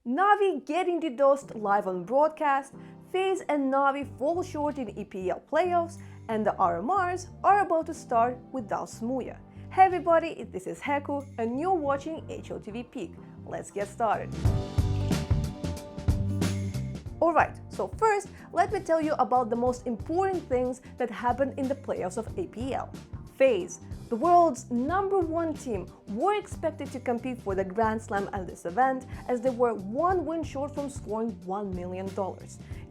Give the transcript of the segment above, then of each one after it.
Navi getting DDoSed live on broadcast, FaZe and Navi fall short in EPL playoffs, and the RMRs are about to start without Smuya. Hey everybody, this is Heku and you're watching HLTV Peek. Let's get started. Alright, so first, let me tell you about the most important things that happened in the playoffs of EPL. FaZe, the world's #1 team, were expected to compete for the Grand Slam at this event as they were one win short from scoring $1 million.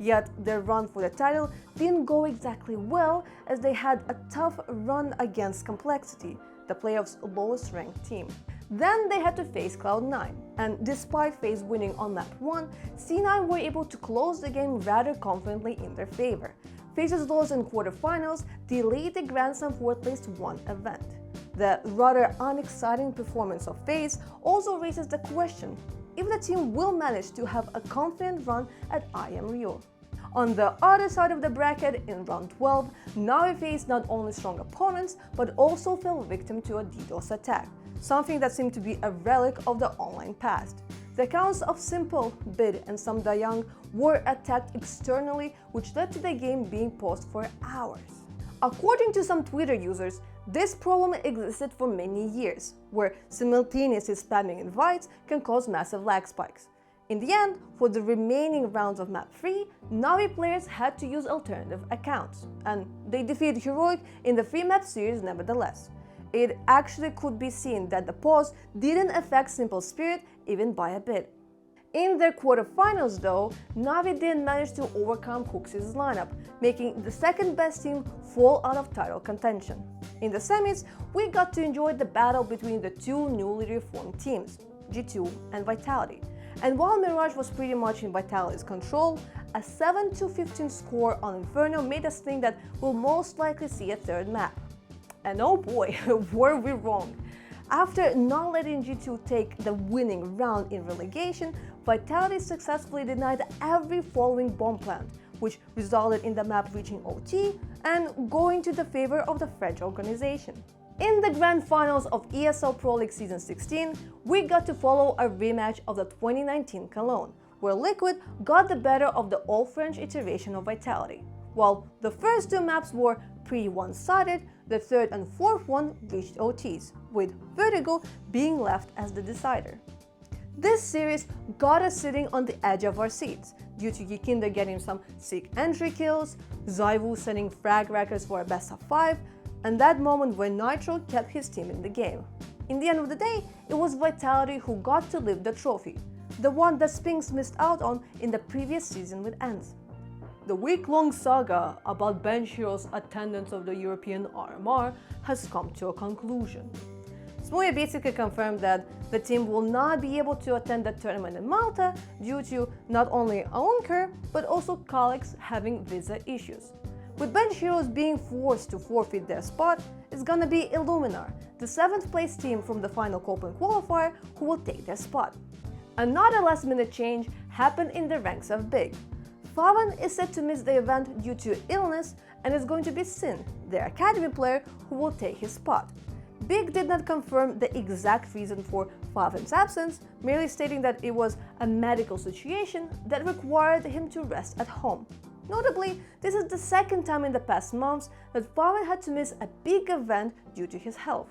Yet their run for the title didn't go exactly well as they had a tough run against Complexity, the playoffs' lowest ranked team. Then they had to face Cloud9, and despite FaZe winning on map 1, C9 were able to close the game rather confidently in their favor. FaZe's loss in quarterfinals delayed the Grand Slam for at least one event. The rather unexciting performance of FaZe also raises the question if the team will manage to have a confident run at IM Rio. On the other side of the bracket, in round 12, Navi faced not only strong opponents but also fell victim to a DDoS attack, something that seemed to be a relic of the online past. The accounts of Simple, Bid, and some Dayang were attacked externally, which led to the game being paused for hours. According to some Twitter users, this problem existed for many years, where simultaneously spamming invites can cause massive lag spikes. In the end, for the remaining rounds of map 3, Navi players had to use alternative accounts, and they defeated Heroic in the 3-map series nevertheless. It actually could be seen that the pause didn't affect Simple Spirit even by a bit. In their quarterfinals though, Navi didn't manage to overcome Cooks' lineup, making the second best team fall out of title contention. In the semis, we got to enjoy the battle between the two newly reformed teams, G2 and Vitality. And while Mirage was pretty much in Vitality's control, a 7-15 score on Inferno made us think that we'll most likely see a third map. And oh boy, were we wrong! After not letting G2 take the winning round in relegation, Vitality successfully denied every following bomb plant, which resulted in the map reaching OT and going to the favor of the French organization. In the grand finals of ESL Pro League Season 16, we got to follow a rematch of the 2019 Cologne, where Liquid got the better of the all-French iteration of Vitality. While the first two maps were pretty one-sided, the third and fourth one reached OTs, with Vertigo being left as the decider. This series got us sitting on the edge of our seats, due to Yikinder getting some sick entry kills, Zaiwu setting frag records for a best of 5, and that moment when Nitro kept his team in the game. In the end of the day, it was Vitality who got to lift the trophy, the one that Spinks missed out on in the previous season with ENCE. The week-long saga about Bench Hero's attendance of the European RMR has come to a conclusion. Smuya basically confirmed that the team will not be able to attend the tournament in Malta due to not only Aunker, but also colleagues having visa issues. With Bench Heroes being forced to forfeit their spot, it's gonna be Illuminar, the 7th place team from the final Copen qualifier, who will take their spot. Another last-minute change happened in the ranks of Big. Favan is set to miss the event due to illness, and it's going to be Sin, their academy player, who will take his spot. Big did not confirm the exact reason for Favan's absence, merely stating that it was a medical situation that required him to rest at home. Notably, this is the second time in the past months that Favan had to miss a big event due to his health.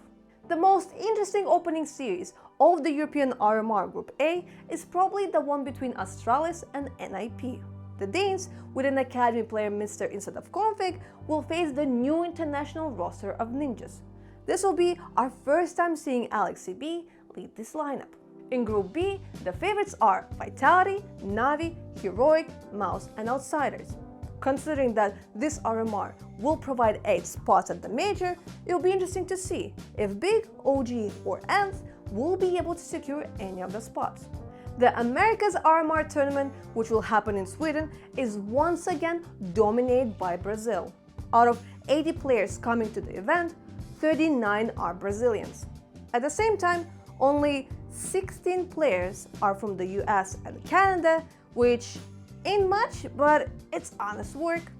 The most interesting opening series of the European RMR Group A is probably the one between Astralis and NIP. The Danes, with an academy player Mr. instead of Config, will face the new international roster of ninjas. This will be our first time seeing Alex CB lead this lineup. In Group B, the favorites are Vitality, Navi, Heroic, Mouse, and Outsiders. Considering that this RMR will provide 8 spots at the major, it will be interesting to see if Big, OG, or ENCE will be able to secure any of the spots. The America's RMR tournament, which will happen in Sweden, is once again dominated by Brazil. Out of 80 players coming to the event, 39 are Brazilians. At the same time, only 16 players are from the US and Canada, which ain't much, but it's honest work.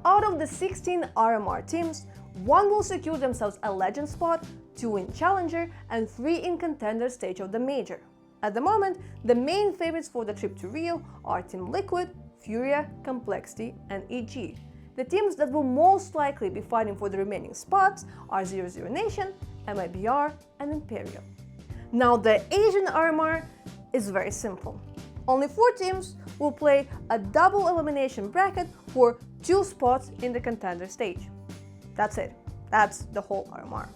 Out of the 16 RMR teams, 1 will secure themselves a legend spot, 2 in Challenger, and 3 in Contender stage of the Major. At the moment, the main favorites for the trip to Rio are Team Liquid, Furia, Complexity, and EG. The teams that will most likely be fighting for the remaining spots are 00 Nation, MIBR, and Imperial. Now, the Asian RMR is very simple. Only 4 teams will play a double elimination bracket for 2 spots in the contender stage. That's it. That's the whole RMR.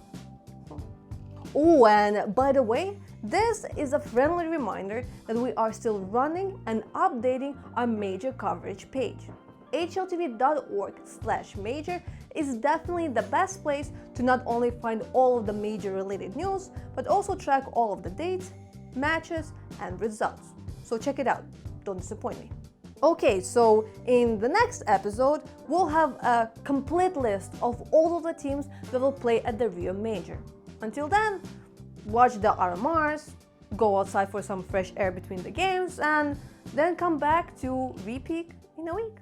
Oh, and by the way, this is a friendly reminder that we are still running and updating our major coverage page. HLTV.org/major is definitely the best place to not only find all of the major related news, but also track all of the dates, matches, and results. So check it out. Don't disappoint me. Okay, so in the next episode, we'll have a complete list of all of the teams that will play at the Rio Major. Until then, watch the RMRs, go outside for some fresh air between the games, and then come back to Repeak in a week.